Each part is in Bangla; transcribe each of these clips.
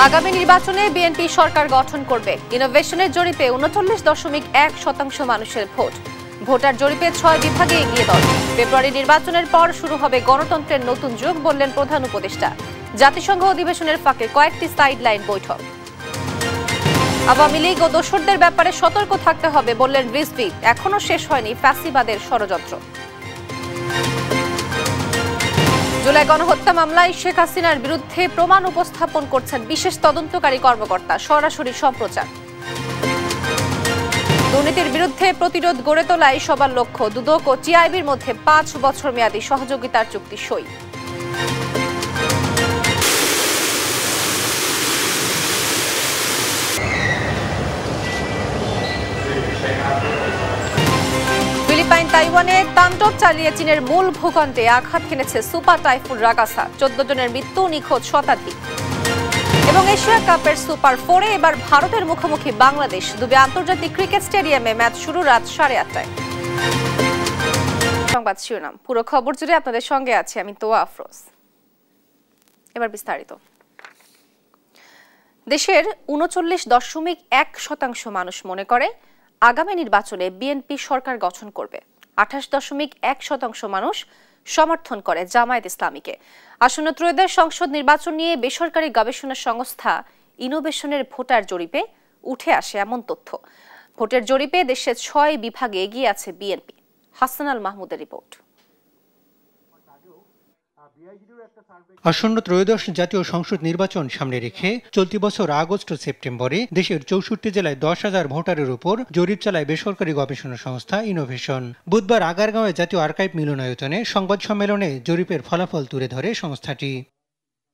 আগামী নির্বাচনে বিএনপি সরকার গঠন করবে। ইনোভেশনের জরিপে ৩৯.১% মানুষের ভোট। ভোটার জরিপে ৬ বিভাগে এগিয়ে দল। ফেব্রুয়ারি নির্বাচনের পর শুরু হবে গণতন্ত্রের নতুন যুগ বললেন প্রধান উপদেষ্টা। জাতিসংঘ অধিবেশনের ফাঁকে কয়েকটি সাইডলাইন বৈঠক। আওয়ামী লীগ ও দোসরদের ব্যাপারে সতর্ক থাকতে হবে বললেন রিজভী। এখনো শেষ হয়নি ফ্যাসিবাদের ষড়যন্ত্র। জুলাই গণহত্যা মামলায় শেখ হাসিনার বিরুদ্ধে প্রমাণ উপস্থাপন করছেন বিশেষ তদন্তকারী কর্মকর্তা। সরাসরি সম্প্রচার। দুর্নীতির বিরুদ্ধে প্রতিরোধ গড়ে তোলাই সবার লক্ষ্য। দুদক ও টিআইবির মধ্যে ৫ বছর মেয়াদী সহযোগিতার চুক্তি সই। ফিলিপাইন তাইওয়ানে তাণ্ডব চালিয়ে চীনের মূল ভূখণ্ডে আঘাত হেনেছে সুপার টাইফুন রাগাসা। ১৪ জনের মৃত্যু, নিখোঁজ শতাধিক। এবং এশিয়া কাপের সুপার 4-এ এবার ভারতের মুখোমুখি বাংলাদেশ। দুবে আন্তর্জাতিক ক্রিকেট স্টেডিয়ামে ম্যাচ শুরু রাত 8:30টায়। সংবাদ শিরোনাম। পুরো খবর জুড়ে আপনাদের সঙ্গে আছি আমি তোয়া আফরোজ। এবার বিস্তারিত। দেশের ৩৯.১% মানুষ মনে করে আগামী নির্বাচনে বিএনপি সরকার গঠন করবে। ২৮.১% মানুষ সমর্থন করে জামায়াত ইসলামীকে। আসন্ন ত্রয়োদশ সংসদ নির্বাচন নিয়ে বেসরকারি গবেষণা সংস্থা ইনোভেশনের ভোটার জরিপে উঠে আসে এমন তথ্য। ভোটের জরিপে দেশের ৬ বিভাগে এগিয়ে আছে বিএনপি। হাসান আল মাহমুদের রিপোর্ট। আসন্ন ত্রয়োদশ জাতীয় সংসদ নির্বাচন সামনে রেখে চলতি বছর আগস্ট ও সেপ্টেম্বরে দেশের ৬৪ জেলায় ১০,০০০ ভোটারের উপর জরিপ চালায় বেসরকারি গবেষণা সংস্থা ইনোভেশন। বুধবার আগারগাঁওয়ে জাতীয় আর্কাইভ মিলনায়তনে সংবাদ সম্মেলনে জরিপের ফলাফল তুলে ধরে সংস্থাটি।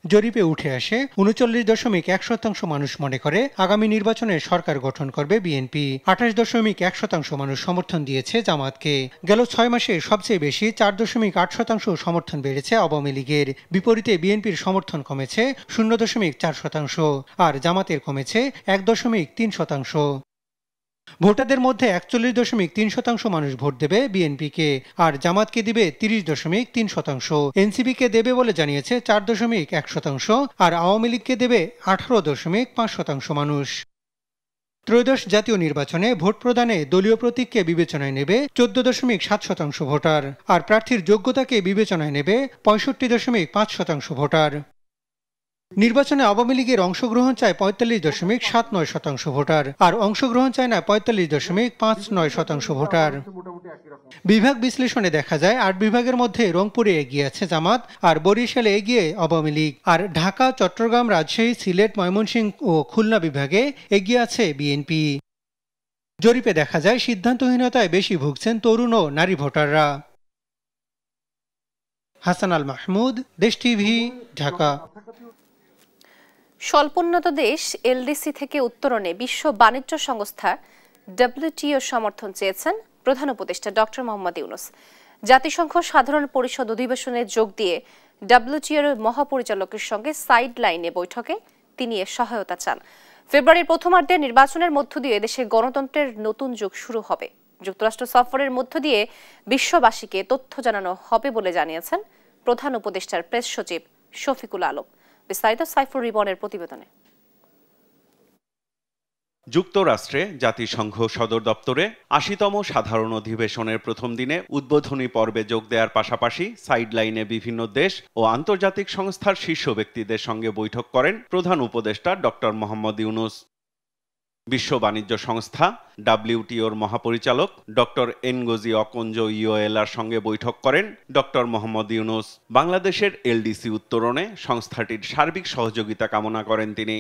জরিপে উঠে আসে ৩৯.১% মানুষ মনে করে আগামী নির্বাচনে সরকার গঠন করবে বিএনপি। ২৮.১% মানুষ সমর্থন দিয়েছে জামাতকে। গেল ৬ মাসে সবচেয়ে বেশি ৪.৮% সমর্থন বেড়েছে আওয়ামী লীগের। বিপরীতে বিএনপির সমর্থন কমেছে ০.৪%, আর জামাতের কমেছে ১.৩%। ভোটারদের মধ্যে ৪১.৩% মানুষ ভোট দেবে বিএনপিকে, আর জামাতকে দিবে ৩০.৩%। এনসিপিকে দেবে বলে জানিয়েছে ৪.১%, আর আওয়ামী লীগকে দেবে ১৮.৫% মানুষ। ত্রয়োদশ জাতীয় নির্বাচনে ভোট প্রদানে দলীয় প্রতীককে বিবেচনায় নেবে ১৪.৭% ভোটার, আর প্রার্থীর যোগ্যতাকে বিবেচনায় নেবে ৬৫.৫% ভোটার। নির্বাচনে আওয়ামী লীগের অংশগ্রহণ চায় ৪৫.৭৯% ভোটার, আর অংশগ্রহণ চায় না ৪৫.৫৯% ভোটার। বিভাগ বিশ্লেষণে দেখা যায় ৮ বিভাগের মধ্যে রংপুরে এগিয়ে আছে জামাত, আর বরিশালে এগিয়ে আওয়ামী লীগ, আর ঢাকা, চট্টগ্রাম, রাজশাহী, সিলেট, ময়মনসিংহ ও খুলনা বিভাগে এগিয়ে আছে বিএনপি। জরিপে দেখা যায় সিদ্ধান্তহীনতায় বেশি ভুগছেন তরুণ ও নারী ভোটাররা। হাসান আল মাহমুদ, দেশ টিভি, ঢাকা। স্বল্পোন্নত দেশ এলডিসি থেকে উত্তরণে বিশ্ব বাণিজ্য সংস্থা ডব্লিউটিও সমর্থন চেয়েছেন প্রধান উপদেষ্টা ডক্টর মোহাম্মদ ইউনূস। জাতিসংঘ সাধারণ পরিষদ অধিবেশনে যোগ দিয়ে ডব্লিউটিওর মহাপরিচালকের সঙ্গে সাইড লাইনে বৈঠকে তিনি এ সহায়তা চান। ফেব্রুয়ারির প্রথমার্ধে নির্বাচনের মধ্য দিয়ে দেশে গণতন্ত্রের নতুন যুগ শুরু হবে। যুক্তরাষ্ট্র সফরের মধ্য দিয়ে বিশ্ববাসীকে তথ্য জানানো হবে বলে জানিয়েছেন প্রধান উপদেষ্টার প্রেস সচিব শফিকুল আলম। বিস্তারিত সাইফুর রিবনের প্রতিবেদনে। যুক্তরাষ্ট্রে জাতিসংঘ সদর দপ্তরে ৮০তম সাধারণ অধিবেশনের প্রথম দিনে উদ্বোধনী পর্বে যোগ দেওয়ার পাশাপাশি সাইডলাইনে বিভিন্ন দেশ ও আন্তর্জাতিক সংস্থার শীর্ষ ব্যক্তিদের সঙ্গে বৈঠক করেন প্রধান উপদেষ্টা ডক্টর মোহাম্মদ ইউনূস। বিশ্ব বাণিজ্য সংস্থা ডব্লিউটিওর মহাপরিচালক ডক্টর এনগোজি অকোনজো-ইওয়েলার সঙ্গে বৈঠক করেন ডক্টর মোহাম্মদ ইউনূস। বাংলাদেশের এলডিসি উত্তরণে সংস্থাটির সার্বিক সহযোগিতা কামনা করেন তিনি।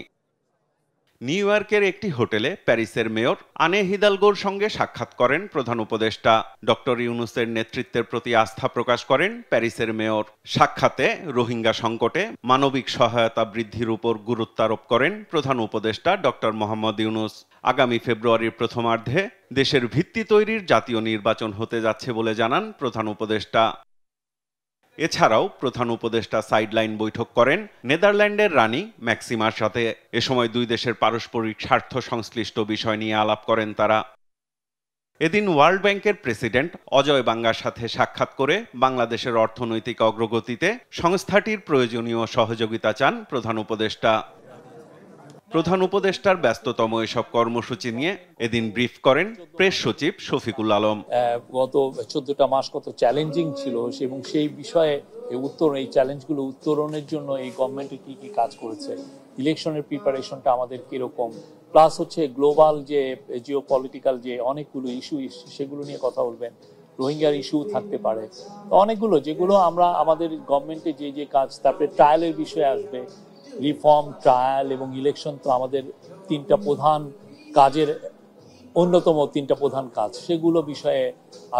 নিউ ইয়র্কের একটি হোটেলে প্যারিসের মেয়র আনে হিদালগোর সঙ্গে সাক্ষাৎ করেন প্রধান উপদেষ্টা। ডক্টর ইউনূসের নেতৃত্বের প্রতি আস্থা প্রকাশ করেন প্যারিসের মেয়র। সাক্ষাতে রোহিঙ্গা সংকটে মানবিক সহায়তা বৃদ্ধির উপর গুরুত্ব আরোপ করেন প্রধান উপদেষ্টা ডক্টর মোহাম্মদ ইউনূস। আগামী ফেব্রুয়ারির প্রথমার্ধে দেশের ভিত্তি তৈরির জাতীয় নির্বাচন হতে যাচ্ছে বলে জানান প্রধান উপদেষ্টা। এছাড়াও প্রধান উপদেষ্টা সাইডলাইন বৈঠক করেন নেদারল্যান্ডের রানী ম্যাক্সিমার সাথে। এ সময় দুই দেশের পারস্পরিক স্বার্থ সংশ্লিষ্ট বিষয় নিয়ে আলাপ করেন তারা। এদিন ওয়ার্ল্ড ব্যাংকের প্রেসিডেন্ট অজয় বাঙ্গার সাথে সাক্ষাৎ করে বাংলাদেশের অর্থনৈতিক অগ্রগতিতে সংস্থাটির প্রয়োজনীয় সহযোগিতা চান প্রধান উপদেষ্টা। প্রধান উপদেষ্টার ব্যস্ততম এসব কর্মসূচি নিয়ে এদিন ব্রিফ করেন প্রেস সচিব শফিকুল আলম। গত 14টা মাস কত চ্যালেঞ্জিং ছিল এবং সেই বিষয়ে এই চ্যালেঞ্জগুলো উত্তরণের জন্য এই গভর্নমেন্ট কি কি কাজ করেছে, ইলেকশনের প্রিপারেশনটা আমাদের কিরকম, প্লাস হচ্ছে গ্লোবাল যে জিওপলিটিক্যাল যে অনেকগুলো ইস্যু সেগুলো নিয়ে কথা বলবেন। রোহিঙ্গার ইস্যু থাকতে পারে, অনেকগুলো যেগুলো আমরা আমাদের গভর্নমেন্টে যে কাজ, তারপরে ট্রায়ালের বিষয়ে আসবে, রিফর্ম, ট্রায়াল এবং ইলেকশন তো আমাদের তিনটা প্রধান কাজের অন্যতম তিনটা প্রধান কাজ, সেগুলো বিষয়ে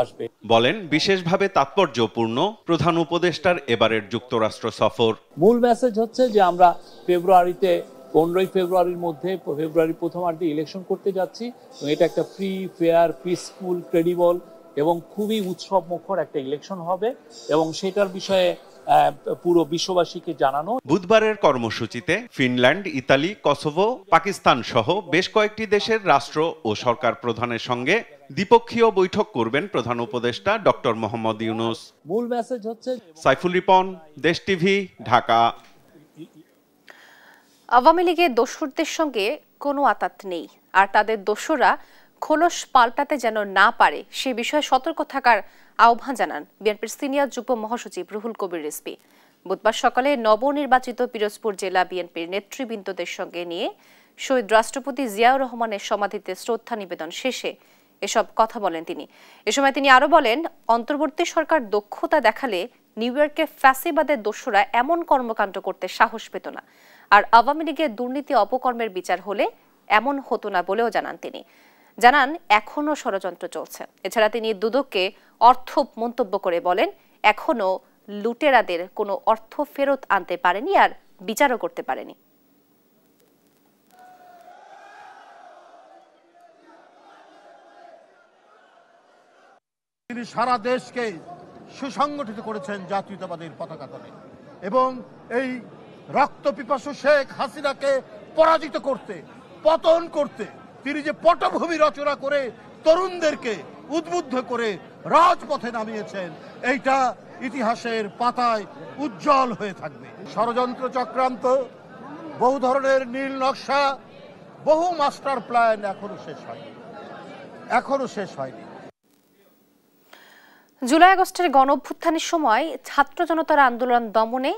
আসবে। বলেন বিশেষভাবে তাৎপর্যপূর্ণ প্রধান উপদেষ্টার এবারের যুক্তরাষ্ট্র সফর। মূল মেসেজ হচ্ছে যে আমরা ফেব্রুয়ারিতে 15 ফেব্রুয়ারির মধ্যে ফেব্রুয়ারির প্রথমার্ধে ইলেকশন করতে যাচ্ছি এবং এটা একটা ফ্রি, ফেয়ার, পিসফুল, ক্রেডিবল এবং খুবই উৎসব মুখর একটা ইলেকশন হবে এবং সেটার বিষয়ে পুরো বিশ্ববাসীকে জানানো। বুধবারের কর্মসূচিতে ফিনল্যান্ড, ইতালি, কসোভো, পাকিস্তান সহ বেশ কয়েকটি দেশের রাষ্ট্র ও সরকার প্রধানের সঙ্গে দ্বিপক্ষীয় বৈঠক করবেন প্রধান উপদেষ্টা ডক্টর মোহাম্মদ ইউনূস। মূল মেসেজ হচ্ছে সাইফুল রিপন, দেশ টিভি, ঢাকা। আওয়ামী লীগের দোসরদের সঙ্গে কোনো আতাত নেই, আর তাদের দোসররা খোলস পাল্টাতে যেন না পারে সে বিষয়ে সতর্ক থাকার আহ্বান জানান বিএনপির সিনিয়র যুগ্ম মহাসচিব রুহুল কবির রিজভী। বুধবার সকালে নবনির্বাচিত পিরোজপুর জেলা বিএনপির নেতৃবৃন্দদের সঙ্গে নিয়ে শহীদ রাষ্ট্রপতি জিয়াউর রহমানের সমাধিতে শ্রদ্ধা নিবেদন শেষে এসব কথা বলেন তিনি। এ সময় তিনি আরো বলেন, অন্তর্বর্তী সরকার দক্ষতা দেখালে নিউ ইয়র্কে ফ্যাসিবাদের দোসররা এমন কর্মকাণ্ড করতে সাহস পেত না, আর আওয়ামী লীগের দুর্নীতি অপকর্মের বিচার হলে এমন হতো না বলেও জানান তিনি। জানান এখনো ষড়যন্ত্র চলছে। এছাড়া তিনি দুদককে অর্থ মন্তব্য করে বলেন, এখনো লুটেরাদের কোনো অর্থ ফেরত আনতে পারেনি আর বিচারও করতে পারেনি। তিনি সারা দেশকে সুসংগঠিত করেছেন জাতীয়তাবাদের পতাকা তলে এবং এই রক্তপিপাসু শেখ হাসিনাকে পরাজিত করতে, পতন করতে তিনি যে পটভূমি রচনা করে তরুণদেরকে উদ্বুদ্ধ করে রাজপথে নামিয়েছেন, এইটা ইতিহাসের পাতায় উজ্জ্বল হয়ে থাকবে। ষড়যন্ত্র চক্রান্ত, বহু ধরনের নীল নকশা, বহু মাস্টার প্ল্যান এখনো শেষ হয়নি। জুলাই আগস্টের গণঅভ্যুত্থানের সময় ছাত্র জনতার আন্দোলন দমনে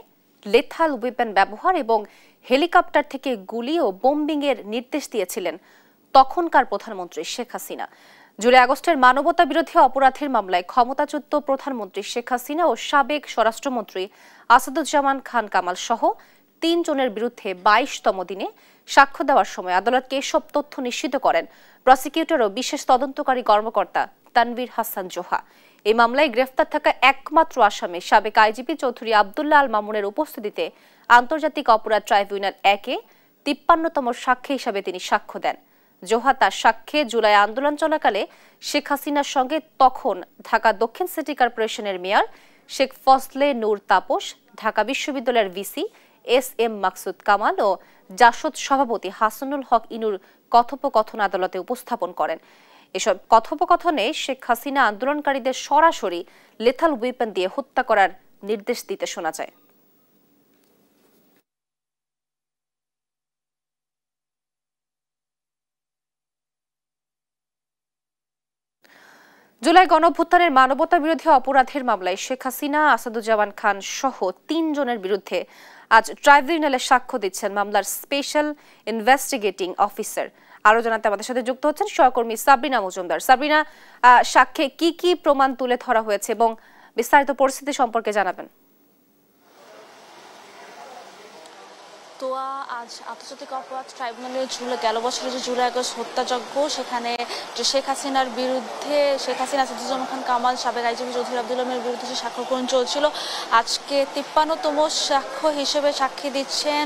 লেথাল ওয়েপন ব্যবহার এবং হেলিকপ্টার থেকে গুলি ও বোম্বিং এর নির্দেশ দিয়েছিলেন তখনকার প্রধানমন্ত্রী শেখ হাসিনা। জুলাই আগস্টের মানবতা বিরোধী অপরাধের মামলায় ক্ষমতাচ্যুত প্রধানমন্ত্রী শেখ হাসিনা ও সাবেক স্বরাষ্ট্রমন্ত্রী আসাদুজ্জামান খান কামাল সহ 3 জনের বিরুদ্ধে 22তম দিনে সাক্ষ্য দেওয়ার সময় আদালতকে এসব তথ্য নিশ্চিত করেন প্রসিকিউটর ও বিশেষ তদন্তকারী কর্মকর্তা তানভীর হাসান জোহা। এই মামলায় গ্রেফতার থাকা একমাত্র আসামি সাবেক আইজিপি চৌধুরী আব্দুল্লাহ আল মামুনের উপস্থিতিতে আন্তর্জাতিক অপরাধ ট্রাইব্যুনাল 1-এ 53তম সাক্ষী হিসাবে তিনি সাক্ষ্য দেন। জোহা তার সাক্ষ্যে জুলাই আন্দোলন চলাকালে শেখ হাসিনার সঙ্গে তখন ঢাকা দক্ষিণ সিটি কর্পোরেশনের মেয়র শেখ ফজলে নূর তাপস, ঢাকা বিশ্ববিদ্যালয়ের ভিসি SM মাকসুদ কামাল ও জাসদ সভাপতি হাসানুল হক ইনুর কথোপকথন আদালতে উপস্থাপন করেন। এসব কথোপকথনে শেখ হাসিনা আন্দোলনকারীদের সরাসরি লেথাল ওয়েপন দিয়ে হত্যা করার নির্দেশ দিতে শোনা যায়। জুলাই গণঅভ্যুত্থানের মানবতা বিরোধী অপরাধের মামলায় শেখ হাসিনা, আসাদুজ্জামান খান সহ 3 জনের বিরুদ্ধে আজ ট্রাইব্যুনালে সাক্ষ্য দিচ্ছেন মামলার স্পেশাল ইনভেস্টিগেটিং অফিসার। আরো জানাতে আমাদের সাথে যুক্ত হচ্ছেন সহকর্মী সাবরিনা মজুমদার। সাবরিনা, সাক্ষ্যে কি কি প্রমাণ তুলে ধরা হয়েছে এবং বিস্তারিত পরিস্থিতি সম্পর্কে জানাবেন। তোয়া আজ আন্তর্জাতিক অপরাধ ট্রাইব্যুনালে গেল বছরের যে জুলাই আগস্ট হত্যাযজ্ঞ, সেখানে শেখ হাসিনার বিরুদ্ধে শেখ হাসিনা, আসাদুজ্জামান খান কামাল, সাবেক আইজিপি চৌধুরী আব্দুল্লাহের বিরুদ্ধে যে সাক্ষ্য গ্রহণ চলছিল, আজকে 53তম সাক্ষ্য হিসেবে সাক্ষী দিচ্ছেন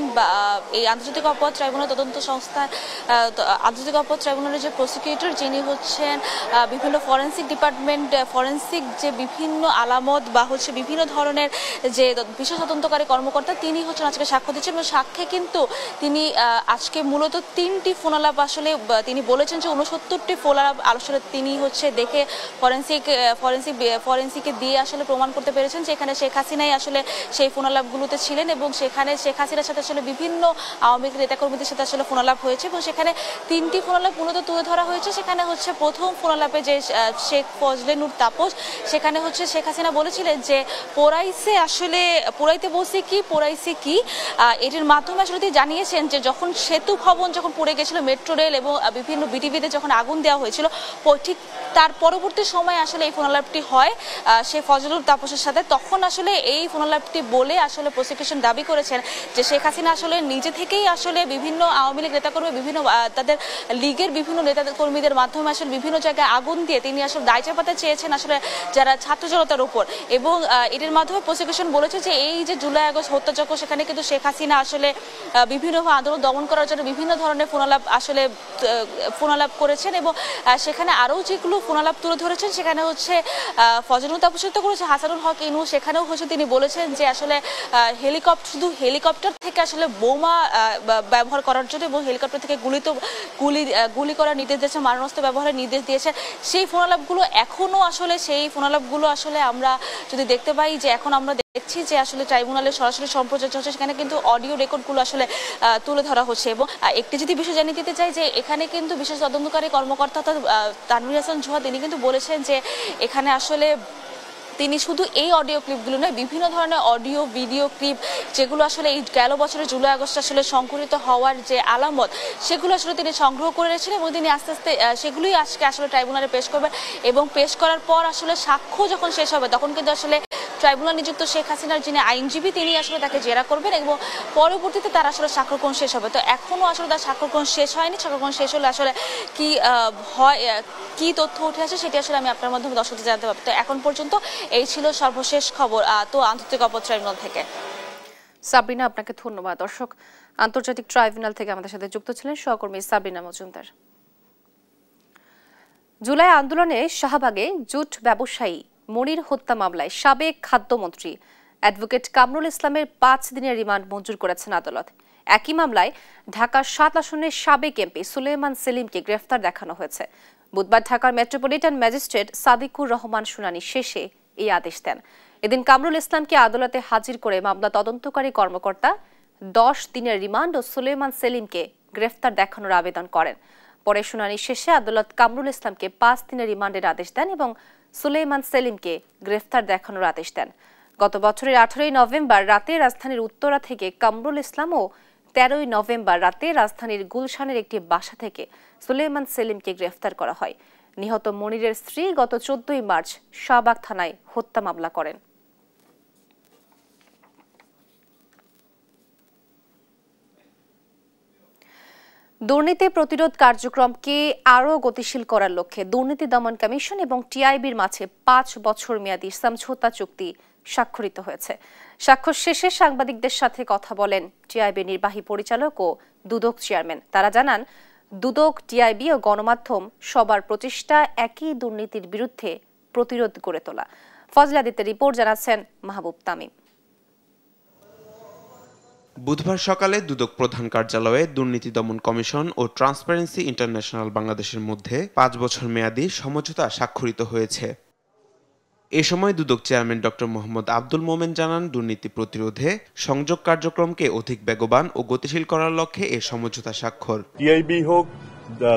এই আন্তর্জাতিক অপরাধ ট্রাইব্যুনাল তদন্ত সংস্থার আন্তর্জাতিক অপরাধ ট্রাইব্যুনালের যে প্রসিকিউটর, যিনি হচ্ছেন বিভিন্ন ফরেন্সিক ডিপার্টমেন্ট, ফরেন্সিক যে বিভিন্ন আলামত বা বিভিন্ন ধরনের যে বিশেষ তদন্তকারী কর্মকর্তা, তিনি হচ্ছেন আজকে সাক্ষ্য দিচ্ছেন। এবং সাক্ষ্যে দেখে কিন্তু তিনি আজকে মূলত 3টি ফোনালাপ আসলে তিনি বলেছেন যে 69টি ফোনালাপ আসলে তিনি হচ্ছে দেখে ফরেন্সিকে দিয়ে আসলে প্রমাণ করতে পেরেছেন যে এখানে শেখ হাসিনাই আসলে সেই ফোনালাপগুলোতে ছিলেন এবং সেখানে শেখ হাসিনার সাথে আসলে বিভিন্ন আওয়ামী লীগ নেতাকর্মীদের সাথে আসলে ফোনালাপ হয়েছে এবং সেখানে 3টি ফোনালাপ মূলত তুলে ধরা হয়েছে। সেখানে হচ্ছে প্রথম ফোনালাপে যে শেখ ফজলে নূর তাপস, সেখানে হচ্ছে শেখ হাসিনা বলেছিলেন যে পোড়াইতে বলছি কি পোড়াইছি কি, এটির মাধ্যমে আসলে তিনি জানিয়েছেন যে যখন সেতু ভবন যখন পড়ে গেছিল, মেট্রো রেল এবং বিভিন্ন বিটিভিতে যখন আগুন দেওয়া হয়েছিল, ঠিক তার পরবর্তী সময় আসলে এই ফোনালাপটি হয় সে ফজলুল তাপসের সাথে। তখন আসলে এই ফোনালাপটি বলে আসলে প্রসিকিউশন দাবি করেছেন যে শেখ হাসিনা আসলে নিজে থেকেই আসলে বিভিন্ন আওয়ামী লীগ নেতাকর্মী, বিভিন্ন তাদের লীগের বিভিন্ন নেতাকর্মীদের মাধ্যমে আসলে বিভিন্ন জায়গায় আগুন দিয়ে তিনি আসলে দায় চাপাতে চেয়েছেন আসলে যারা ছাত্র জনতার উপর। এবং এটির মাধ্যমে প্রসিকিউশন বলেছে যে এই যে জুলাই আগস্ট হত্যাযজ্ঞ, সেখানে কিন্তু শেখ হাসিনা আসলে বিভিন্নভাবে আন্দোলন দমন করার জন্য বিভিন্ন ধরনের ফোনালাপ করেছেন এবং সেখানে আরও যেগুলো ফোনালাপ তুলে ধরেছেন সেখানে হচ্ছে ফজলুল তাপস করেছে হাসানুল হক ইনু, সেখানেও হচ্ছে তিনি বলেছেন যে আসলে হেলিকপ্টার থেকে আসলে বোমা ব্যবহার করার জন্য এবং হেলিকপ্টার থেকে গুলি করার নির্দেশ দিয়েছে, মারণাস্ত্র ব্যবহারের নির্দেশ দিয়েছে। সেই ফোনালাপগুলো এখনো আসলে আমরা যদি দেখতে পাই যে এখন আমরা দেখছি যে আসলে ট্রাইব্যুনালে সরাসরি সম্প্রচার হচ্ছে, সেখানে কিন্তু অডিও রেকর্ডগুলো আসলে তুলে ধরা হচ্ছে। এবং একটি যদি বিষয় জানিয়ে দিতে চাই যে এখানে কিন্তু বিশেষ তদন্তকারী কর্মকর্তা তানভীর হাসান জোহা তিনি কিন্তু বলেছেন যে এখানে আসলে তিনি শুধু এই অডিও ক্লিপগুলো নয়, বিভিন্ন ধরনের অডিও ভিডিও ক্লিপ যেগুলো আসলে এই গেল বছরের জুলাই আগস্ট আসলে সংঘটিত হওয়ার যে আলামত, সেগুলো আসলে তিনি সংগ্রহ করে রেখেছিলেন এবং তিনি আস্তে আস্তে সেগুলোই আজকে আসলে ট্রাইব্যুনালে পেশ করবেন। এবং পেশ করার পর আসলে সাক্ষ্য যখন শেষ হবে তখন কিন্তু আসলে ট্রাইব্যুনাল নিযুক্ত শেখ হাসিনার যিনি আইনজীবী তিনি আসলে তাকে জেরা করবেন এবং পরবর্তীতে তার আসলে সাক্ষ্যগ্রহণ শেষ হবে। তো এখনো আসলে তার সাক্ষ্যগ্রহণ শেষ হয়নি। সাক্ষ্যগ্রহণ শেষ হলে আসলে কি তথ্য উঠে আসে সেটি আসলে আমি আপনার মাধ্যমে দর্শকদের জানতে পারবো। তো এখন পর্যন্ত এই ছিল সর্বশেষ খবর তো আন্তর্জাতিক অপরাধ ট্রাইব্যুনাল থেকে। সাবরিনা, আপনাকে ধন্যবাদ। দর্শক, আন্তর্জাতিক ট্রাইব্যুনাল থেকে আমাদের সাথে যুক্ত ছিলেন সহকর্মী সাবরিনা মজুমদার। জুলাই আন্দোলনে শাহবাগে জুট ব্যবসায়ী মনির হত্যা মামলায় সাবেক খাদ্যমন্ত্রী অ্যাডভোকেট কামরুল ইসলামের 5 দিনের রিমান্ড মঞ্জুর করেছেন আদালত। একই মামলায় ঢাকার 7 আসনের সাবেক এমপি সুলেমান সেলিমকে গ্রেফতার দেখানো হয়েছে। বুধবার ঢাকার মেট্রোপলিটন ম্যাজিস্ট্রেট সাদিকুর রহমান শুনানি শেষে এই আদেশ দেন। এদিন কামরুল ইসলামকে আদালতে হাজির করে মামলা তদন্তকারী কর্মকর্তা 10 দিনের রিমান্ড ও সুলেমান সেলিমকে গ্রেফতার দেখানোর আবেদন করেন। পরে শুনানি শেষে আদালত কামরুল ইসলামকে 5 দিনের রিমান্ডের আদেশ দেন এবং সুলেমান সেলিমকে গ্রেফতার দেখানোর আদেশ দেন। গত বছরের 18 নভেম্বর রাতে রাজধানীর উত্তরা থেকে কামরুল ইসলাম ও 13 নভেম্বর রাতে রাজধানীর গুলশানের একটি বাসা থেকে সুলেমান সেলিমকে গ্রেফতার করা হয়। নিহত মনিরের স্ত্রী গত 14 মার্চ শাহবাগ থানায় হত্যা মামলা করেন। দুর্নীতি প্রতিরোধ কার্যক্রমকে আরও গতিশীল করার লক্ষ্যে দুর্নীতি দমন কমিশন এবং টিআইবির মাঝে 5 বছর মেয়াদী সমঝোতা চুক্তি স্বাক্ষরিত হয়েছে। স্বাক্ষর শেষে সাংবাদিকদের সাথে কথা বলেন টিআইবির নির্বাহী পরিচালক ও দুদক চেয়ারম্যান। তারা জানান, দুদক, টিআইবি ও গণমাধ্যম সবার প্রচেষ্টা একই দুর্নীতির বিরুদ্ধে প্রতিরোধ গড়ে তোলা। ফজলে আদিত্যের রিপোর্ট জানাচ্ছেন মাহবুব তামিম। বুধবার সকালে দুদক প্রধান কার্যালয়ে দুর্নীতি দমন কমিশন ও ট্রান্সপারেন্সি ইন্টারন্যাশনাল বাংলাদেশের মধ্যে 5 বছর মেয়াদী সমঝোতা স্বাক্ষরিত হয়েছে। এ সময় দুদক চেয়ারম্যান ডক্টর মোহাম্মদ আব্দুল মোমেন জানান, দুর্নীতি প্রতিরোধে সংযোগ কার্যক্রমকে অধিক বেগবান ও গতিশীল করার লক্ষ্যে এ সমঝোতা স্বাক্ষর। টিআইবি হোক,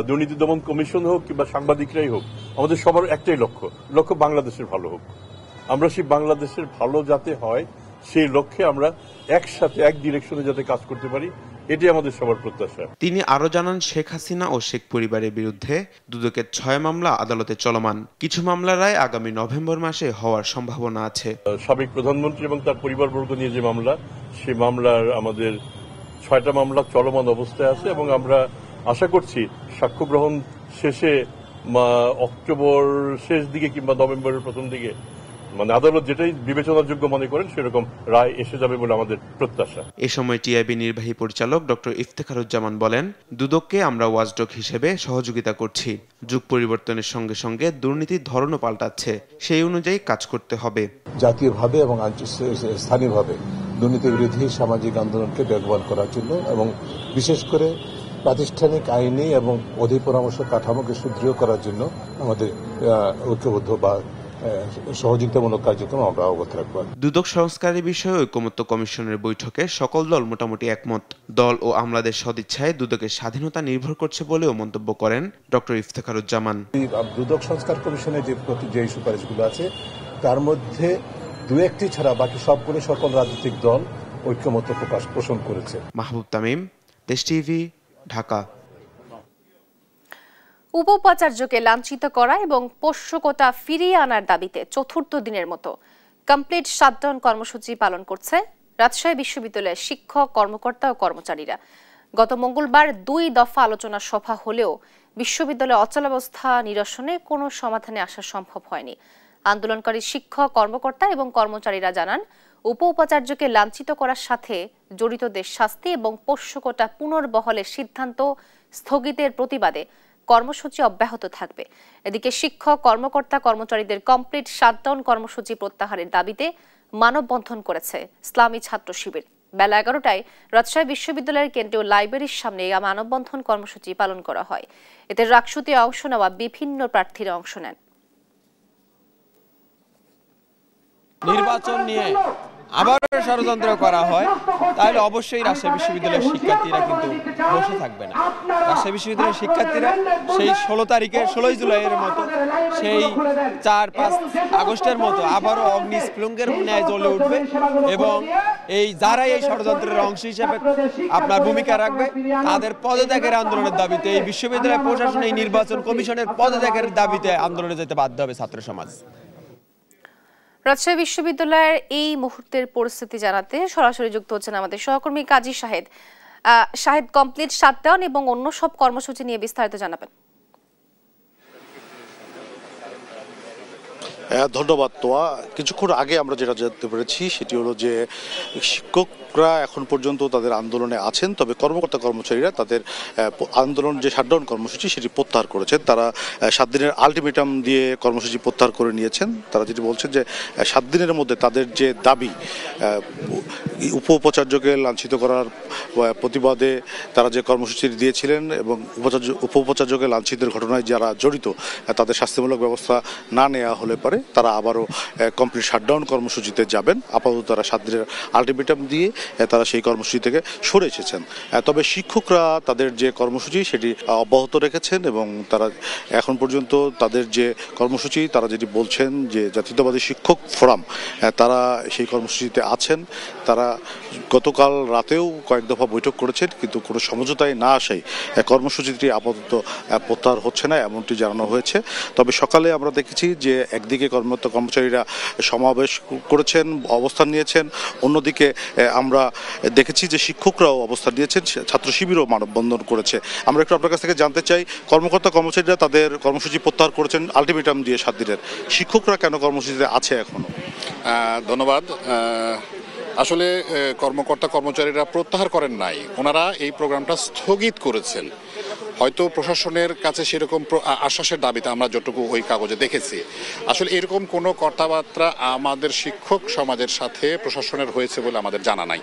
দুর্নীতি দমন কমিশন হোক কিংবা সাংবাদিকরাই হোক, আমাদের সবার একটাই লক্ষ্য বাংলাদেশের ভালো হোক। আমরা সেই বাংলাদেশের ভালো যাতে হয় সেই লক্ষ্যে আমরা একসাথে এক ডিরেকশনে যাতে কাজ করতে পারি, এটাই আমাদের সবার প্রত্যাশা। তিনি আরো জানান, শেখ হাসিনা ও শেখ পরিবারের বিরুদ্ধে দুদকের 6 মামলা আদালতে চলমান। কিছু মামলার রায় আগামী নভেম্বর মাসে হওয়ার সম্ভাবনা আছে। সাবেক প্রধানমন্ত্রী এবং তার পরিবারবর্গ নিয়ে যে মামলা, সেই মামলার আমাদের 6টা মামলা চলমান অবস্থায় আছে এবং আমরা আশা করছি সাক্ষ্য গ্রহণ শেষে অক্টোবর শেষ দিকে কিংবা নভেম্বরের প্রথম দিকে আদালত যেটাই বিবেচনার যোগ্য মনে করেন সেরকম রায় এসে যাবে বলে আমাদের প্রত্যাশা। এ সময় টিআইবি নির্বাহী পরিচালক ডক্টর ইফতেখারুজ্জামান বলেন, দুদককে আমরা ওয়াচডগ হিসেবে সহযোগিতা করছি। যুগ পরিবর্তনের সঙ্গে সঙ্গে দুর্নীতির ধরনও পাল্টাচ্ছে, সেই অনুযায়ী কাজ করতে হবে। জাতীয়ভাবে এবং স্থানীয়ভাবে দুর্নীতি বিরোধী সামাজিক আন্দোলনকে বেগবান করার জন্য এবং বিশেষ করে প্রাতিষ্ঠানিক আইনি এবং অধি পরামর্শ কাঠামোকে সুদৃঢ় করার জন্য আমাদের ঐক্যবদ্ধ বা সহযোগিতামূলক কার্যক্রম আমরা অবগত রাখবো। দুদক সংস্কারের বিষয়ে ঐকমত্য কমিশনের বৈঠকে সকল দল মোটামুটি একমত। দল ও আমলাদের সদিচ্ছায় দুদকের স্বাধীনতা নির্ভর করছে বলেও মন্তব্য করেন ডক্টর ইফতেখারুজ্জামান। দুদক সংস্কার কমিশনের যে সুপারিশগুলো আছে তার মধ্যে দু একটি ছাড়া বাকি সবগুলো সকল রাজনৈতিক দল ঐক্যমত্য পোষণ করেছে। মাহবুব তামিম, দেশ টিভি, ঢাকা। উপ-উপাচার্যকে লাঞ্ছিত করা এবং পোষ্যকোটা ফিরিয়ে আনার দাবিতে চতুর্থ দিনের মতো কমপ্লিট শাটডাউন কর্মসূচি পালন করছে রাজশাহী বিশ্ববিদ্যালয়ের শিক্ষক, কর্মকর্তা ও কর্মচারীরা। গত মঙ্গলবার 2 দফা আলোচনা সভা হলেও বিশ্ববিদ্যালয়ে অচলাবস্থা নিরসনে কোনো সমাধানে আসা সম্ভব হয়নি। আন্দোলনকারী শিক্ষক, কর্মকর্তা এবং কর্মচারীরা জানান, উপ-উপাচার্যকে লাঞ্ছিত করার সাথে জড়িতদের শাস্তি এবং পোষ্যকোটা পুনর্বহলের সিদ্ধান্ত স্থগিতের প্রতিবাদে কর্মসূচি অব্যাহত থাকবে। এদিকে শিক্ষক, কর্মকর্তা, কর্মচারীদের কমপ্লিট শাটডাউন কর্মসূচি প্রত্যাহারের দাবিতে মানববন্ধন করেছে ইসলামী ছাত্র শিবির। বেলা 11টায় রাজশাহী বিশ্ববিদ্যালয়ের কেন্দ্রীয় লাইব্রেরির সামনে এই মানববন্ধন কর্মসূচি পালন করা হয়। এতে রাকসুতে অংশ নেওয়া বিভিন্ন প্রার্থীরা অংশ নেন। নির্বাচন নিয়ে আবারও ষড়যন্ত্র করা হয় তাহলে অবশ্যই রাজশাহী বিশ্ববিদ্যালয়ের শিক্ষার্থীরা কিন্তু বসে থাকবে না। রাজশাহী বিশ্ববিদ্যালয়ের শিক্ষার্থীরা সেই 16 জুলাইয়ের মতো, সেই 4-5 আগস্টের মতো আবারও অগ্নিস্ফুলিঙ্গের ন্যায় জ্বলে উঠবে এবং যারাই এই ষড়যন্ত্রের অংশ হিসেবে আপনার ভূমিকা রাখবে তাদের পদত্যাগের আন্দোলনের দাবিতে, এই বিশ্ববিদ্যালয় প্রশাসন, এই নির্বাচন কমিশনের পদত্যাগের দাবিতে আন্দোলনে যেতে বাধ্য হবে ছাত্র সমাজ। রাজশাহী বিশ্ববিদ্যালয়ের এই মুহূর্তের পরিস্থিতি জানাতে সরাসরি যুক্ত হচ্ছেন আমাদের সহকর্মী কাজী শাহেদ। শাহেদ, কমপ্লিট শাটডাউন এবং অন্য সব কর্মসূচি নিয়ে বিস্তারিত জানাবেন। ধন্যবাদ তোয়া। কিছুক্ষণ আগে আমরা যেটা জানতে পেরেছি সেটি হলো যে শিক্ষকরা এখন পর্যন্ত তাদের আন্দোলনে আছেন, তবে কর্মকর্তা কর্মচারীরা তাদের আন্দোলন যে শাটডাউন কর্মসূচি সেটি প্রত্যাহার করেছেন। তারা 7 দিনের আলটিমেটাম দিয়ে কর্মসূচি প্রত্যাহার করে নিয়েছেন। তারা যেটি বলছেন যে 7 দিনের মধ্যে তাদের যে দাবি, উপ-উপাচার্যকে লাঞ্ছিত করার প্রতিবাদে তারা যে কর্মসূচি দিয়েছিলেন এবং উপ-উপাচার্যকে লাঞ্ছিতের ঘটনায় যারা জড়িত তাদের শাস্তিমূলক ব্যবস্থা না নেওয়া হলে পারে তারা আবারও কমপ্লিট শাটডাউন কর্মসূচিতে যাবেন। আপাতত তারা 7 দিনের আলটিমেটাম দিয়ে তারা সেই কর্মসূচি থেকে সরে এসেছেন। তবে শিক্ষকরা তাদের যে কর্মসূচি সেটি অব্যাহত রেখেছেন এবং তারা এখন পর্যন্ত তাদের যে কর্মসূচি, তারা যেটি বলছেন যে জাতীয়তাবাদী শিক্ষক ফোরাম, তারা সেই কর্মসূচিতে আছেন। তারা গতকাল রাতেও কয়েক দফা বৈঠক করেছেন, কিন্তু কোনো সমঝোতায় না আসায় কর্মসূচিটি আপাতত প্রত্যাহার হচ্ছে না, এমনটি জানানো হয়েছে। তবে সকালে আমরা দেখেছি যে একদিকে কর্মচারীরা সমাবেশ করেছেন, অবস্থান নিয়েছেন, অন্যদিকে আমরা দেখেছি যে শিক্ষকরাও অবস্থান নিয়েছেন, ছাত্র শিবিরও মানববন্ধন করেছে। আমরা একটু আপনার কাছ থেকে জানতে চাই, কর্মকর্তা কর্মচারীরা তাদের কর্মসূচি প্রত্যাহার করেছেন আলটিমেটাম দিয়ে 7 দিনের, শিক্ষকরা কেন কর্মসূচিতে আছে এখনো? ধন্যবাদ। আসলে কর্মকর্তা কর্মচারীরা প্রত্যাহার করেন নাই, ওনারা এই প্রোগ্রামটা স্থগিত করেছেন। হয়তো প্রশাসনের কাছে সেরকম আশ্বাসের দাবিতে আমরা যতটুকু ওই কাগজে দেখেছি, আসলে এরকম কোনো কথাবার্তা আমাদের শিক্ষক সমাজের সাথে প্রশাসনের হয়েছে বলে আমাদের জানা নাই।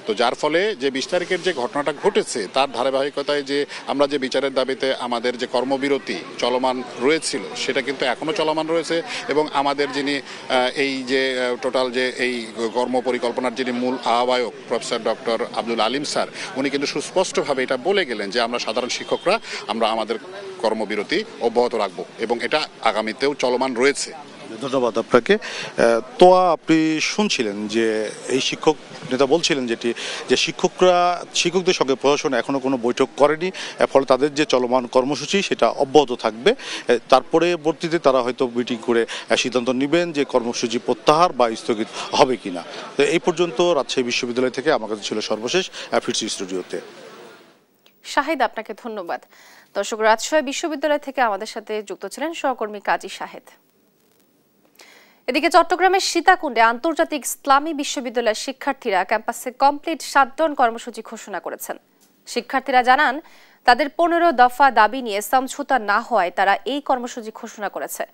তো যার ফলে যে 20 তারিখের যে ঘটনাটা ঘটেছে তার ধারাবাহিকতায় যে আমরা যে বিচারের দাবিতে আমাদের যে কর্মবিরতি চলমান রয়েছিল সেটা কিন্তু এখনও চলমান রয়েছে এবং আমাদের যিনি এই যে টোটাল যে এই কর্ম পরিকল্পনার যিনি মূল আহ্বায়ক professor doctor Abdul Alim sir, উনি কিন্তু সুস্পষ্টভাবে এটা বলে গেলেন যে আমরা সাধারণ শিক্ষকরা আমরা আমাদের কর্মবিরতি অব্যাহত রাখবো এবং এটা আগামীতেও চলমান রয়েছে। ধন্যবাদ আপনাকে। তো আপনি শুনছিলেন যে এই শিক্ষক নেতা বলছিলেন যেটি যে শিক্ষকদের সঙ্গে প্রশাসন এখনো কোনো বৈঠক করেনি, ফলে তাদের যে চলমান কর্মসূচি সেটা অব্যাহত থাকবে। তারপরে পরবর্তীতে তারা হয়তো মিটিং করে সিদ্ধান্ত নেবেন যে কর্মসূচি প্রত্যাহার বা স্থগিত হবে কিনা। তো এই পর্যন্ত রাজশাহী বিশ্ববিদ্যালয় থেকে আমার কাছে ছিল সর্বশেষ। ফিরছি স্টুডিওতে। শাহেদ, আপনাকে ধন্যবাদ। দর্শক, রাজশাহী বিশ্ববিদ্যালয় থেকে আমাদের সাথে যুক্ত ছিলেন সহকর্মী কাজী শাহেদ। এদিকে চট্টগ্রামের সীতাকুণ্ডে আন্তর্জাতিক ইসলামী বিশ্ববিদ্যালয়ের শিক্ষার্থীরা ক্যাম্পাসে কমপ্লিট শাটডাউন কর্মসূচি ঘোষণা করেছেন। শিক্ষার্থীরা জানান, তাদের 15 দফা দাবি নিয়ে সমঝোতা না হওয়ায় তারা এই কর্মসূচি ঘোষণা করেছে।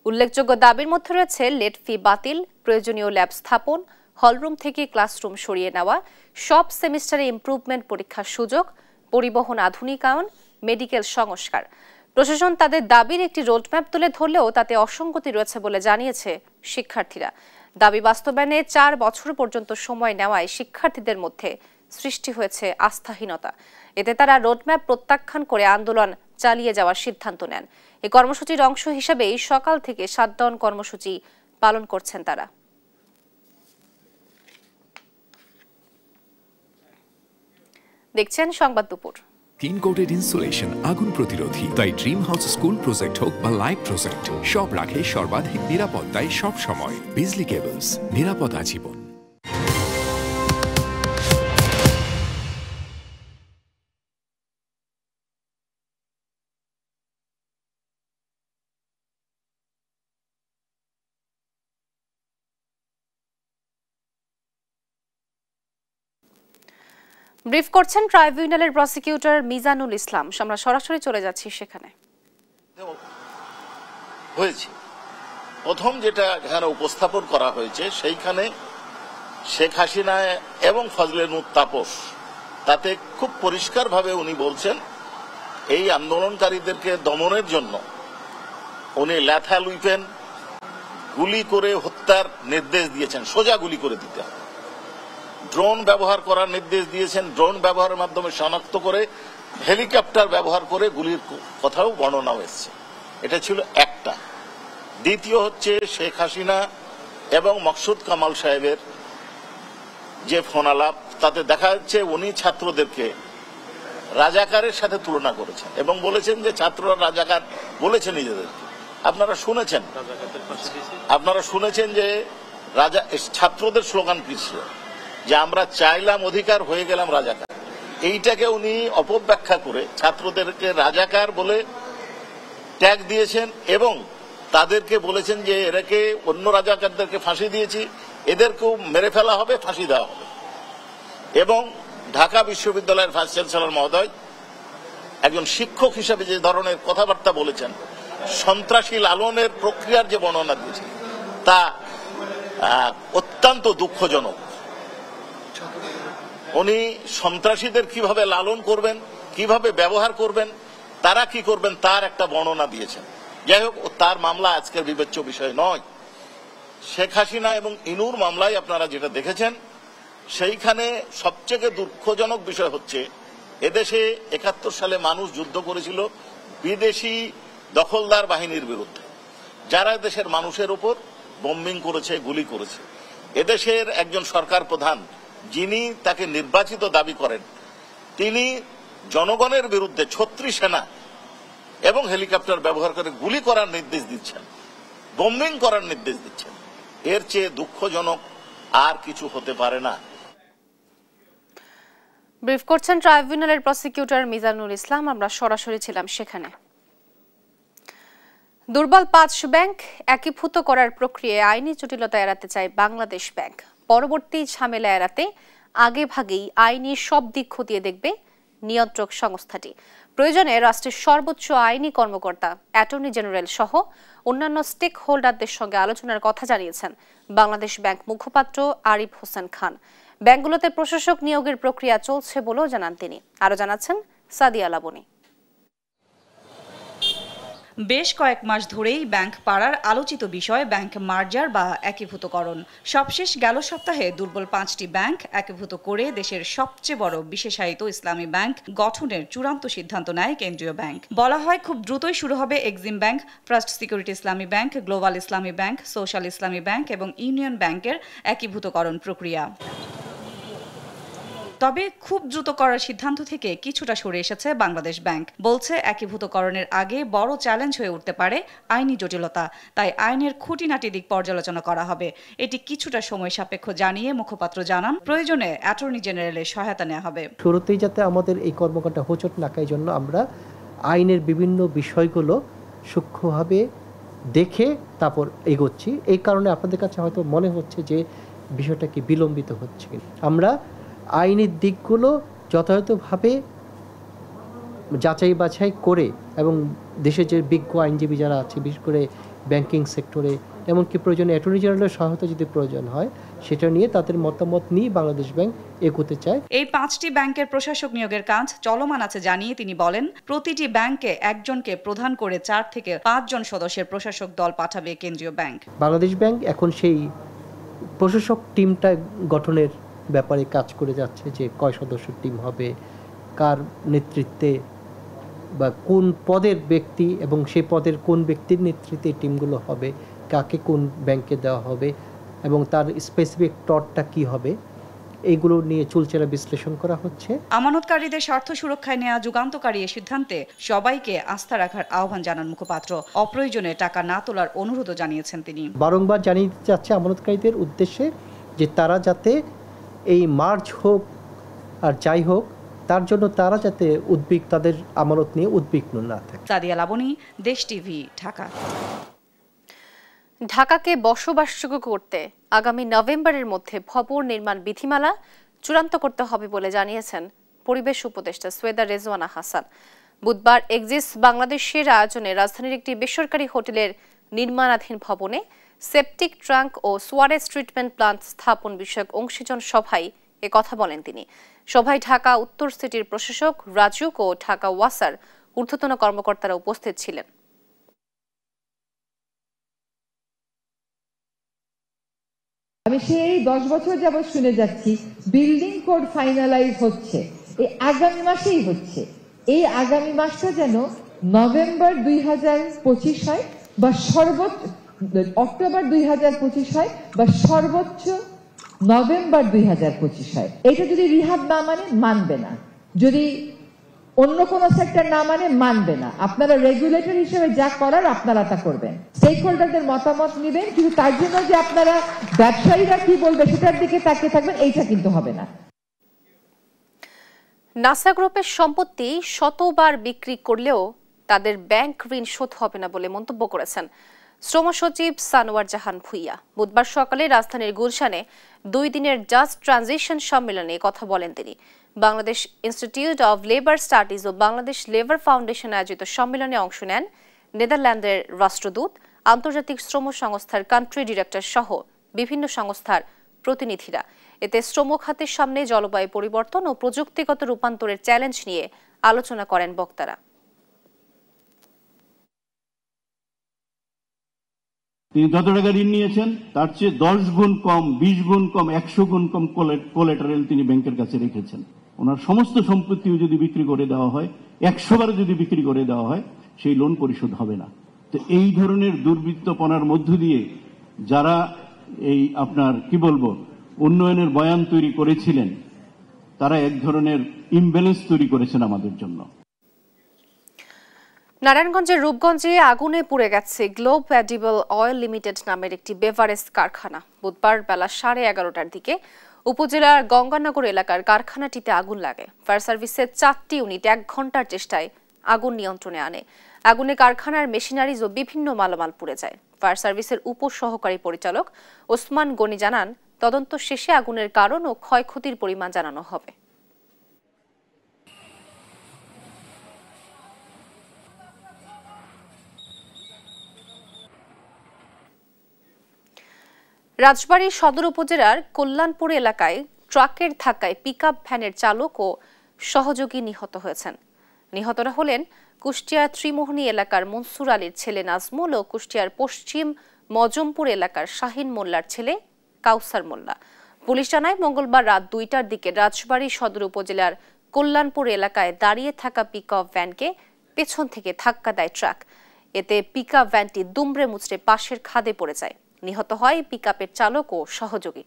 উল্লেখযোগ্য দাবির মধ্যে রয়েছে লেট ফি বাতিল, প্রয়োজনীয় ল্যাব স্থাপন, হলরুম থেকে ক্লাসরুম সরিয়ে নেওয়া, সব সেমিস্টারে ইমপ্রুভমেন্ট পরীক্ষার সুযোগ, পরিবহন আধুনিকায়ন, মেডিকেল সংস্কার। প্রশাসন তাদের দাবির একটি রোডম্যাপ তুলে ধরলেও তাতে অসঙ্গতি রয়েছে বলে জানিয়েছে শিক্ষার্থীরা। দাবি বাস্তবায়নে 4 বছর পর্যন্ত সময় নেওয়ায় শিক্ষার্থীদের মধ্যে সৃষ্টি হয়েছে আস্থাহীনতা। এতে তারা রোডম্যাপ প্রত্যাখ্যান করে আন্দোলন চালিয়ে যাওয়ার সিদ্ধান্ত নেন। এই কর্মসূচির অংশ হিসেবেই সকাল থেকে শাটডাউন কর্মসূচি পালন করছেন তারা। দেখছেন সংবাদ দুপুর। 3 কোটেড ইনসুলেশন আগুন প্রতিরোধী, তাই ড্রিম হাউস স্কুল প্রজেক্ট হোক বা লাইফ প্রজেক্ট, সব রাখে সর্বাধিক নিরাপত্তায় সব সময়। বিজলি কেবলস, নিরাপদ আজীবন। ব্রিফ করছেন ট্রাইব্যুনালের প্রসিকিউটর মিজানুল ইসলাম। আমরা সরাসরি চলে যাচ্ছি সেখানে। হয়েছে প্রথম যেটা এখানে উপস্থাপন করা হয়েছে সেইখানে শেখ হাসিনা এবং ফজলে নূর তাপস, তাতে খুব পরিষ্কারভাবে উনি বলছেন এই আন্দোলনকারীদেরকে দমনের জন্য উনি ল্যাথাল উইপেন গুলি করে হত্যার নির্দেশ দিয়েছেন, সোজা গুলি করে দিতে হবে। ড্রোন ব্যবহার করার নির্দেশ দিয়েছেন, ড্রোন ব্যবহারের মাধ্যমে শনাক্ত করে হেলিকপ্টার ব্যবহার করে গুলির কথাও বর্ণনা হয়েছে। এটা ছিল একটা। দ্বিতীয় হচ্ছে শেখ হাসিনা এবং মকসুদ কামাল সাহেবের যে ফোনালাপ, তাতে দেখা যাচ্ছে উনি ছাত্রদেরকে রাজাকারের সাথে তুলনা করেছেন এবং বলেছেন যে ছাত্ররা রাজাকার বলেছে নিজেদেরকে। আপনারা শুনেছেন যে ছাত্রদের স্লোগান কি ছিল, যে আমরা চাইলাম অধিকার, হয়ে গেলাম রাজাকার। এইটাকে উনি অপব্যাখ্যা করে ছাত্রদেরকে রাজাকার বলে ট্যাগ দিয়েছেন এবং তাদেরকে বলেছেন যে এরাকে অন্য রাজাকারদেরকে ফাঁসি দিয়েছি, এদেরকেও মেরে ফেলা হবে, ফাঁসি দেওয়া হবে। এবং ঢাকা বিশ্ববিদ্যালয়ের ভাইস চ্যান্সেলর মহোদয় একজন শিক্ষক হিসেবে যে ধরনের কথাবার্তা বলেছেন, সন্ত্রাসী লালনের প্রক্রিয়ার যে বর্ণনা দিয়েছেন, তা অত্যন্ত দুঃখজনক। উনি সন্ত্রাসীদের কিভাবে লালন করবেন, কিভাবে ব্যবহার করবেন, তারা কি করবেন, তার একটা বর্ণনা দিয়েছেন। যাই হোক, তার মামলা আজকের বিবেচ্য বিষয় নয়। শেখ হাসিনা এবং ইনুর মামলায় আপনারা যেটা দেখেছেন, সেইখানে সবচেয়ে দুঃখজনক বিষয় হচ্ছে এদেশে 71 সালে মানুষ যুদ্ধ করেছিল বিদেশি দখলদার বাহিনীর বিরুদ্ধে, যারা দেশের মানুষের উপর বোম্বিং করেছে, গুলি করেছে। এদেশের একজন সরকার প্রধান, যিনি তাকে নির্বাচিত দাবি করেন, তিনি জনগণের বিরুদ্ধে 36 সেনা এবং হেলিকপ্টার ব্যবহার করে গুলি করার নির্দেশ দিচ্ছেন, বোম্বিং করার নির্দেশ দিচ্ছেন। এর চেয়ে দুঃখজনক আর কিছু হতে পারে না। ব্রিফ করছেন ট্রাইব্যুনালের প্রসিকিউটর মিজানুল ইসলাম। আমরা সরাসরি ছিলাম সেখানে। দুর্বল 5 ব্যাংক একীভূত করার প্রক্রিয়ায় আইনি জটিলতা এড়াতে চায় বাংলাদেশ ব্যাংক। পরবর্তী ঝামেলা এড়াতে আগেভাগেই আইনি সব দিক খতিয়ে দেখবে নিয়ন্ত্রক সংস্থাটি। প্রয়োজনে রাষ্ট্রের সর্বোচ্চ আইনি কর্মকর্তা, অ্যাটর্নি জেনারেল সহ অন্যান্য স্টেক হোল্ডারদের সঙ্গে আলোচনার কথা জানিয়েছেন বাংলাদেশ ব্যাংক মুখপাত্র আরিফ হোসেন খান। ব্যাংকগুলোতে প্রশাসক নিয়োগের প্রক্রিয়া চলছে বলেও জানান তিনি। আরও জানাচ্ছেন সাদিয়া লাবনী। বেশ কয়েক মাস ধরেই ব্যাংক পাড়ার আলোচিত বিষয় ব্যাংক মার্জার বা একীভূতকরণ। সবশেষ গেল সপ্তাহে দুর্বল 5টি ব্যাংক একীভূত করে দেশের সবচেয়ে বড় বিশেষায়িত ইসলামী ব্যাংক গঠনের চূড়ান্ত সিদ্ধান্ত নেয় কেন্দ্রীয় ব্যাংক। বলা হয় খুব দ্রুতই শুরু হবে এক্সিম ব্যাংক, ফার্স্ট সিকিউরিটি ইসলামী ব্যাংক, গ্লোবাল ইসলামী ব্যাংক, সোশ্যাল ইসলামী ব্যাংক এবং ইউনিয়ন ব্যাংকের একীভূতকরণ প্রক্রিয়া। তবে খুব দ্রুত করার সিদ্ধান্ত থেকে কিছুটা সরে এসেছে বাংলাদেশ ব্যাংক। বলছে একীভূতকরণের আগে বড় চ্যালেঞ্জ হয়ে উঠতে পারে আইনি জটিলতা, তাই আইনের খুঁটিনাটি দিক পর্যালোচনা করা হবে। এটি কিছুটা সময় সাপেক্ষ জানিয়ে মুখপাত্র জানান প্রয়োজনে অ্যাটর্নি জেনারেলের সহায়তা নেওয়া হবে। শুরুতেই যাতে আমাদের এই কর্মকাণ্ড হোঁচট না খায় জন্য আমরা আইনের বিভিন্ন বিষয়গুলো সূক্ষ্মভাবে দেখে তারপর এগোচ্ছি। এই কারণে আপনাদের কাছে হয়তো মনে হচ্ছে যে বিষয়টা কি বিলম্বিত হচ্ছে। আমরা আইনের দিকগুলো যথাযথভাবে যাচাই বাছাই করে এবং দেশের যে বিজ্ঞ আইনজীবী যারা আছে, বিশেষ করে ব্যাংকিং সেক্টরে এমনকি প্রয়োজনে অ্যাটর্নি জেনারেলের সহায়তা যদি প্রয়োজন হয় সেটা নিয়ে তাদের মতামত নিয়ে বাংলাদেশ ব্যাংক এগোতে চায়। এই 5টি ব্যাংকের প্রশাসক নিয়োগের কাজ চলমান আছে জানিয়ে তিনি বলেন, প্রতিটি ব্যাংকে একজনকে প্রধান করে 4 থেকে 5 জন সদস্যের প্রশাসক দল পাঠাবে কেন্দ্রীয় ব্যাংক। বাংলাদেশ ব্যাংক এখন সেই প্রশাসক টিমটা গঠনের ব্যাপারে কাজ করে যাচ্ছে, যে কয় সদস্যের টিম হবে, কার নেতৃত্বে বা কোন পদের ব্যক্তি এবং সেই পদের কোন ব্যক্তির নেতৃত্বে টিমগুলো হবে, কাকে কোন ব্যাংকে দেওয়া হবে এবং তার স্পেসিফিক টটটা কি হবে, এইগুলো নিয়ে চুলচেরা বিশ্লেষণ করা হচ্ছে। আমানতকারীদের স্বার্থ সুরক্ষায় নেওয়া যুগান্তকারী এই সিদ্ধান্তে সবাইকে আস্থা রাখার আহ্বান জানান মুখপাত্র। অপ্রয়োজনে টাকা না তোলার অনুরোধও জানিয়েছেন তিনি। বারংবার জানিয়ে দিতে চাচ্ছে আমানতকারীদের উদ্দেশ্যে যে তারা যাতে এই মার্জ হোক আর যাই হোক তার জন্য তারা যাতে তাদের আমানত নিয়ে উদ্বিগ্ন না থাকে। সাদিয়া লাবনী, দেশ টিভি, ঢাকা। ঢাকাকে বসবাসযোগ্য করতে আগামী নভেম্বরের মধ্যে ভবন নির্মাণ বিধিমালা চূড়ান্ত করতে হবে বলে জানিয়েছেন পরিবেশ উপদেষ্টা সৈয়দা রেজওয়ানা হাসান। বুধবার এক্সিস বাংলাদেশের আয়োজনে রাজধানীর একটি বেসরকারি হোটেলের নির্মাণাধীন ভবনে সেপটিক ট্যাঙ্ক ও সোয়ারেজ ট্রিটমেন্ট প্লান্ট স্থাপন বিষয়ক অংশীজন সভায় কথা বলেন তিনি। সভায় ঢাকা উত্তর সিটির প্রশাসক রাজুক ও ঢাকা ওয়াসার ঊর্ধ্বতন কর্মকর্তারা উপস্থিত ছিলেন। আমি সেই 10 বছর যাবৎ শুনে যাচ্ছি বিল্ডিং কোড ফাইনালাইজ হচ্ছে, এই আগামী মাসেই হচ্ছে। এই আগামী মাসটা যেন নভেম্বর 2025 হয় বা সর্বোচ্চ অক্টোবর 2025 হয় বা সর্বোচ্চ নভেম্বর 2025 হয়। এটা যদি রিহাব না মানে মানবে না, যদি অন্য কোন সেক্টর না মানে মানবে না। আপনারা রেগুলেটর হিসেবে যা করার আপনারা তা করবেন, স্টেক হোল্ডারদের মতামত নেবেন, কিন্তু তার জন্য যে আপনারা ব্যবসায়ীরা কি বলবে সেটার দিকে তাকিয়ে থাকবেন, এইটা কিন্তু হবে না। নাসা গ্রুপের সম্পত্তি শতবার বিক্রি করলেও তাদের ব্যাংক ঋণ শোধ হবে না বলে মন্তব্য করেছেন শ্রম সচিব সানোয়ার জাহান ভুইয়া। বুধবার সকালে রাজধানীর গুলশানে 2 দিনের জাস্ট ট্রানজিশন সম্মেলনে কথা বলেন তিনি। Bangladesh institute of labour studies ও বাংলাদেশ লেবার ফাউন্ডেশন আয়োজিত সম্মেলনে অংশ নেন নেদারল্যান্ডের রাষ্ট্রদূত, আন্তর্জাতিক শ্রম সংস্থার কান্ট্রি ডিরেক্টর সহ বিভিন্ন সংস্থার প্রতিনিধিরা। এতে শ্রম খাতের সামনে জলবায়ু পরিবর্তন ও প্রযুক্তিগত রূপান্তরের চ্যালেঞ্জ নিয়ে আলোচনা করেন বক্তারা। তিনি যত টাকা ঋণ নিয়েছেন তার চেয়ে 10 গুণ কম, 20 গুণ কম, 100 গুণ কম কোলাটেরাল তিনি ব্যাংকের কাছে রেখেছেন। ওনার সমস্ত সম্পত্তিও যদি বিক্রি করে দেওয়া হয়, 100 বার যদি বিক্রি করে দেওয়া হয়, সেই লোন পরিশোধ হবে না। তো এই ধরনের দুর্বৃত্তপনার মধ্য দিয়ে যারা এই আপনার কি বলবো উন্নয়নের বয়ান তৈরি করেছিলেন, তারা এক ধরনের ইমব্যালেন্স তৈরি করেছেন আমাদের জন্য। নারায়ণগঞ্জের রূপগঞ্জে আগুনে পুড়ে গেছে গ্লোব এডিবল অয়েল লিমিটেড নামের একটি বেভারেজ কারখানা। বুধবার বেলা 11:30টার দিকে উপজেলার গঙ্গানগর এলাকার কারখানাটিতে আগুন লাগে। ফায়ার সার্ভিসের 4টি ইউনিট 1 ঘন্টার চেষ্টায় আগুন নিয়ন্ত্রণে আনে। আগুনে কারখানার মেশিনারিজ ও বিভিন্ন মালামাল পুড়ে যায়। ফায়ার সার্ভিসের উপসহকারী পরিচালক ওসমান গনি জানান, তদন্ত শেষে আগুনের কারণ ও ক্ষয়ক্ষতির পরিমাণ জানানো হবে। রাজবাড়ী সদর উপজেলার কল্যাণপুর এলাকায় ট্রাকের ধাক্কায় পিকআপ ভ্যানের চালক ও সহযোগী নিহত হয়েছেন। নিহতরা হলেন কুষ্টিয়ার ত্রিমোহনী এলাকার মনসুর আলীর ছেলে নাজমুল ও কুষ্টিয়ার পশ্চিম মজমপুর এলাকার শাহিন মোল্লার ছেলে কাউসার মোল্লা। পুলিশ জানায়, মঙ্গলবার রাত 2টার দিকে রাজবাড়ী সদর উপজেলার কল্যাণপুর এলাকায় দাঁড়িয়ে থাকা পিকআপ ভ্যানকে পেছন থেকে ধাক্কা দেয় ট্রাক। এতে পিকআপ ভ্যানটি দুমড়ে মুচড়ে পাশের খাদে পড়ে যায়। নিহত হয় পিকআপের চালক ও সহযোগী।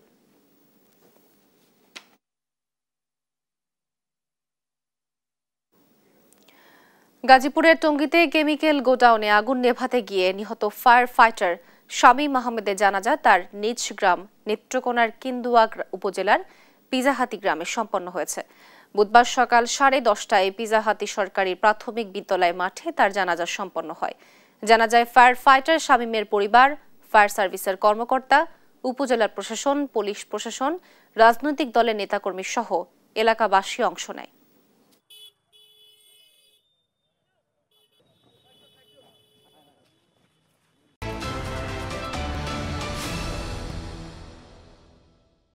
গাজীপুরের টঙ্গীতে কেমিক্যাল গোডাউনে আগুন নেভাতে গিয়ে নিহত ফায়ার ফাইটার শামীম আহমেদের জানাজা তার নিজ গ্রাম নেত্রকোনার কিন্দুয়া উপজেলার পিজাহাতি গ্রামে সম্পন্ন হয়েছে। বুধবার সকাল 10:30টায় পিজাহাতি সরকারি প্রাথমিক বিদ্যালয় মাঠে তার জানাজা সম্পন্ন হয়। জানাজায় ফায়ার ফাইটার শামীমের পরিবার, ফায়ার সার্ভিসের কর্মকর্তা, উপজেলার প্রশাসন, পুলিশ প্রশাসন, রাজনৈতিক দলের নেতাকর্মী সহ এলাকাবাসী অংশ নেয়।